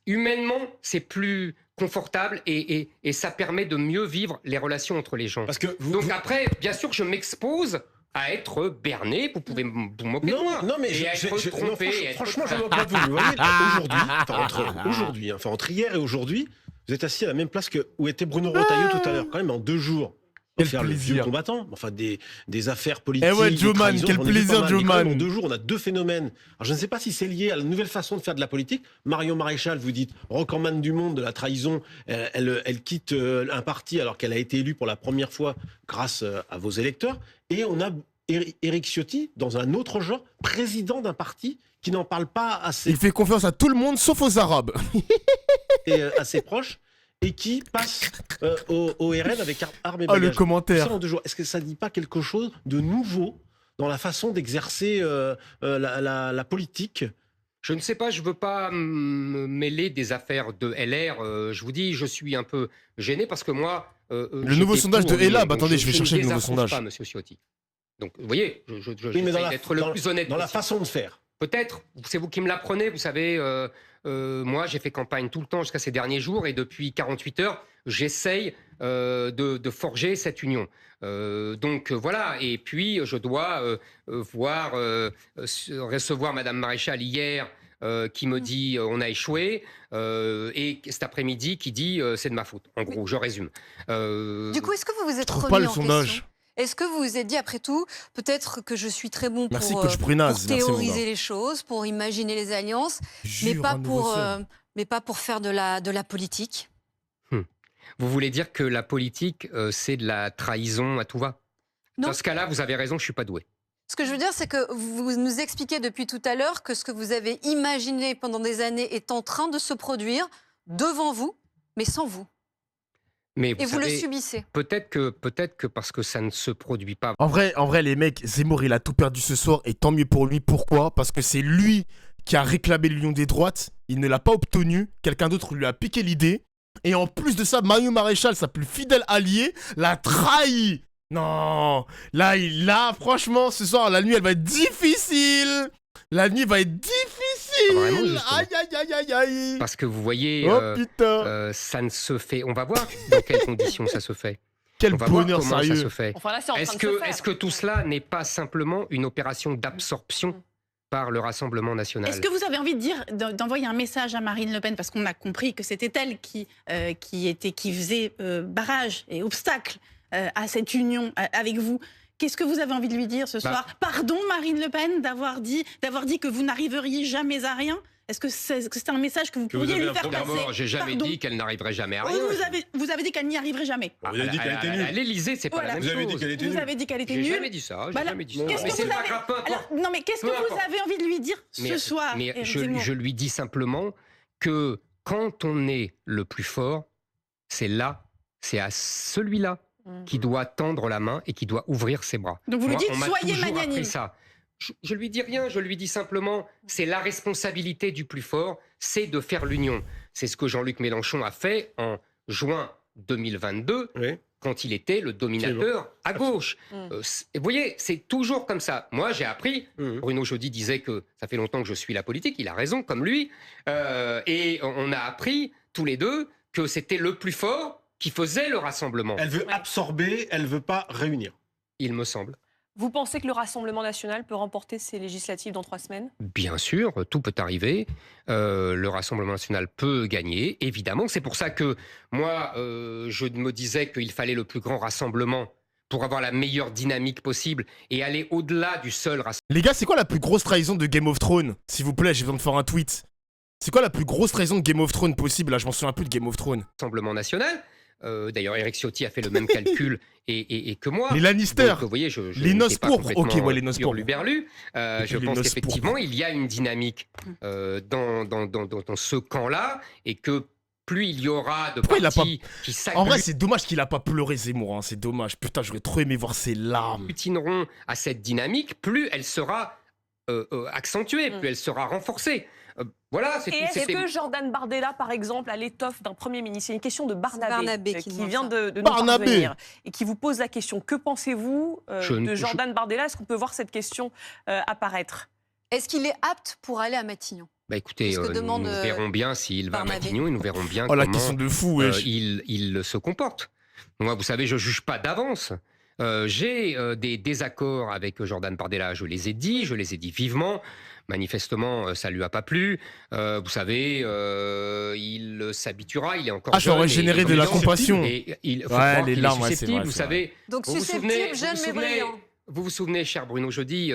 humainement, c'est plus confortable et ça permet de mieux vivre les relations entre les gens. Parce que Donc après, bien sûr, je m'expose à être berné. Vous pouvez vous moquer de moi. Non, mais et à être trompé. franchement, je ne vois pas de vous. Vous voyez, aujourd'hui, entre hier et aujourd'hui, vous êtes assis à la même place que où était Bruno Retailleau tout à l'heure. Quand même, en 2 jours. Quel Faire le vieux plaisir. combattant, enfin des affaires politiques. Eh ouais, des Joe Man, trahisons, quel j'en ai vu plaisir, pas mal. Joe Mais quand même, Man. En 2 jours, on a 2 phénomènes. Alors, je ne sais pas si c'est lié à la nouvelle façon de faire de la politique. Marion Maréchal, vous dites, recordman du monde de la trahison, elle quitte un parti alors qu'elle a été élue pour la première fois grâce à vos électeurs. Et on a Éric Ciotti, dans un autre genre, président d'un parti qui n'en parle pas assez, Il fait confiance à tout le monde sauf aux Arabes. et assez proche, et qui passe au RN avec armes et Ah, le bagages. commentaire. Ça, en 2 jours. Est-ce que ça ne dit pas quelque chose de nouveau dans la façon d'exercer la politique? Je ne sais pas, je ne veux pas me mêler des affaires de LR. Je vous dis, je suis un peu gêné parce que moi... Le nouveau sondage de Elab, attendez, je vais chercher le nouveau sondage. Pas, monsieur Ciotti. Donc, vous voyez, Oui, mais j'essaie d'être le plus honnête dans la possible. façon de faire. Peut-être, c'est vous qui me l'apprenez, vous savez, moi j'ai fait campagne tout le temps jusqu'à ces derniers jours et depuis 48 heures, j'essaye de forger cette union. Donc voilà, et puis je dois recevoir Madame Maréchal hier qui me dit on a échoué et cet après-midi qui dit c'est de ma faute. En gros, je résume. Du coup, est-ce que vous vous êtes trouve remis pas le en sondage. question? Est-ce que vous vous êtes dit, après tout, peut-être que je suis très bon Merci, pour, coach Brunaz. pour Merci, théoriser Manda. les choses, pour imaginer les alliances, mais Jure, pas, un nouveau pour, seul. mais pas pour faire de la politique? Vous voulez dire que la politique, c'est de la trahison à tout va? Non. Dans ce cas-là, vous avez raison, je ne suis pas doué. Ce que je veux dire, c'est que vous nous expliquez depuis tout à l'heure que ce que vous avez imaginé pendant des années est en train de se produire devant vous, mais sans vous. Mais Et vous le savez, subissez. peut-être que parce que ça ne se produit pas. En vrai, les mecs, Zemmour, il a tout perdu ce soir et tant mieux pour lui. Pourquoi? Parce que c'est lui qui a réclamé l'union des droites. Il ne l'a pas obtenu. Quelqu'un d'autre lui a piqué l'idée. Et en plus de ça, Marion Maréchal, sa plus fidèle alliée, l'a trahi. Non, là, franchement, ce soir, la nuit, elle va être difficile. La nuit va être difficile. Vraiment, justement. Aïe, aïe, aïe, aïe, aïe. Parce que vous voyez, Oh putain. ça ne se fait. On va voir dans quelles conditions ça se fait. Quel On va voir bonheur comment ça se sérieux. fait. Enfin là, c'est en train Est-ce de se faire. que tout cela n'est pas simplement une opération d'absorption par le Rassemblement national? Est-ce que vous avez envie de dire, d'envoyer un message à Marine Le Pen, parce qu'on a compris que c'était elle qui faisait barrage et obstacle à cette union avec vous, Qu'est-ce que vous avez envie de lui dire ce soir? Pardon, Marine Le Pen, d'avoir dit que vous n'arriveriez jamais à rien? Est-ce que c'est un message que vous pourriez lui faire passer? D'abord, j'ai jamais dit qu'elle n'arriverait jamais à rien. Vous avez dit qu'elle n'y arriverait jamais. Vous avez dit qu'elle était nulle. À l'Élysée, c'est pas la même chose. Vous avez dit qu'elle était nulle. Vous avez dit qu'elle était J'ai nulle. jamais dit ça. Voilà. Jamais dit ça. Qu'est-ce Mais que c'est vous pas avez... grave, peu importe. Alors, non, mais qu'est-ce que vous avez envie de lui dire ce soir, Mais Éric je Zemmour? lui dis simplement que quand on est le plus fort, c'est à celui-là qui doit tendre la main et qui doit ouvrir ses bras. Donc vous lui dites, on m'a soyez toujours magnanime. appris ça. Je lui dis rien, je lui dis simplement, c'est la responsabilité du plus fort, c'est de faire l'union. C'est ce que Jean-Luc Mélenchon a fait en juin 2022, quand il était le dominateur à gauche. Vous voyez, c'est toujours comme ça. Moi, j'ai appris, Bruno Jeudi disait que ça fait longtemps que je suis la politique, il a raison, comme lui, et on a appris, tous les deux, que c'était le plus fort qui faisait le rassemblement. Elle veut absorber, elle veut pas réunir. Il me semble. Vous pensez que le Rassemblement national peut remporter ces législatives dans 3 semaines? Bien sûr, tout peut arriver. Le Rassemblement national peut gagner, évidemment. C'est pour ça que moi, je me disais qu'il fallait le plus grand rassemblement pour avoir la meilleure dynamique possible et aller au-delà du seul rassemblement. Les gars, c'est quoi la plus grosse trahison de Game of Thrones? S'il vous plaît, j'ai besoin de faire un tweet. C'est quoi la plus grosse trahison de Game of Thrones possible? Là, je m'en souviens plus de Game of Thrones. Rassemblement national. D'ailleurs, Éric Ciotti a fait le même calcul et que moi. Les Lannister. Donc, vous voyez, les noces pourpres. Ok, ouais, les noces pourpres. Je pense qu'effectivement, il y a une dynamique dans ce camp-là et que plus il y aura de partis qui En vrai, c'est dommage qu'il a pas pleuré, Zemmour. Hein, c'est dommage. Putain, j'aurais trop aimé voir ses larmes. Utineront à cette dynamique, plus elle sera accentuée, plus elle sera renforcée. Voilà, et est-ce que Jordan Bardella, par exemple, a l'étoffe d'un Premier ministre? C'est une question de Barnabé qui vient de nous parvenir et qui vous pose la question. Que pensez-vous de Jordan Bardella? Est-ce qu'on peut voir cette question apparaître? Est-ce qu'il est apte pour aller à Matignon? Écoutez, nous verrons bien s'il va à Matignon et nous verrons bien la question de fou, il se comporte. Moi, vous savez, je ne juge pas d'avance. J'ai des désaccords avec Jordan Bardella, je les ai dit vivement. Manifestement, ça lui a pas plu. Vous savez, il s'habituera, il est encore jeune. Ça aurait généré de la compassion. Et il faut croire qu'il est susceptible, vous savez. Donc susceptible, jeune mais brillant. Vous vous souvenez, cher Bruno Jeudi,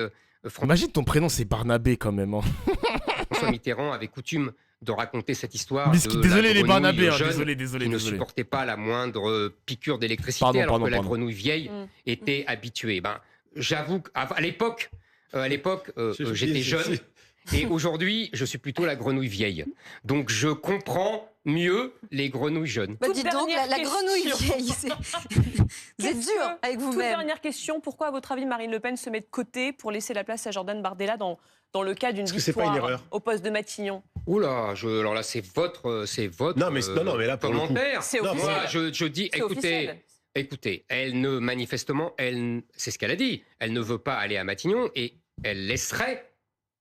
imagine ton prénom, c'est Barnabé quand même. Hein. François Mitterrand avait coutume de raconter cette histoire. Désolé les Barnabés, désolé. Qui ne supportait pas la moindre piqûre d'électricité alors que la grenouille vieille était habituée. J'avoue qu'à l'époque, j'étais jeune et aujourd'hui, je suis plutôt la grenouille vieille. Donc, je comprends mieux les grenouilles jeunes. Dis donc, la grenouille vieille, vous êtes dur avec vous-même. Toute dernière question, pourquoi, à votre avis, Marine Le Pen se met de côté pour laisser la place à Jordan Bardella dans le cas d'une victoire au poste de Matignon? Oula, alors là, c'est votre non, mais là, pour commentaire. C'est officiel. Moi, je dis, écoutez, elle ne, manifestement, c'est ce qu'elle a dit, elle ne veut pas aller à Matignon et elle laisserait,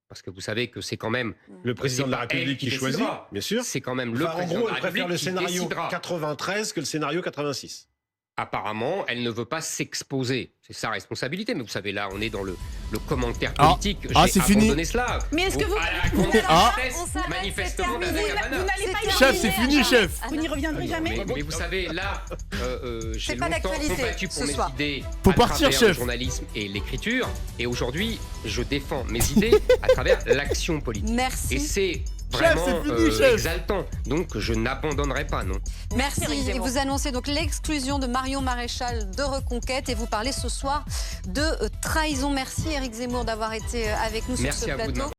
parce que vous savez que c'est quand même le président de la République qui choisit, bien sûr. C'est quand même le président de la République préfère le scénario 93 que le scénario 86. Apparemment, elle ne veut pas s'exposer. C'est sa responsabilité. Mais vous savez, là, on est dans le commentaire politique. C'est fini. Cela. Mais est-ce que vous... manifestement, vous n'allez pas y Chef, c'est fini, chef. Vous n'y reviendrez jamais. Mais vous savez, là, j'ai longtemps combattu pour mes idées à travers le journalisme et l'écriture. Et aujourd'hui, je défends mes idées à travers l'action politique. Merci. Et c'est vraiment exaltant. Donc, je n'abandonnerai pas, non. Merci. Et vous annoncez donc l'exclusion de Marion Maréchal de Reconquête et vous parlez ce soir de trahison. Merci Éric Zemmour d'avoir été avec nous sur ce plateau.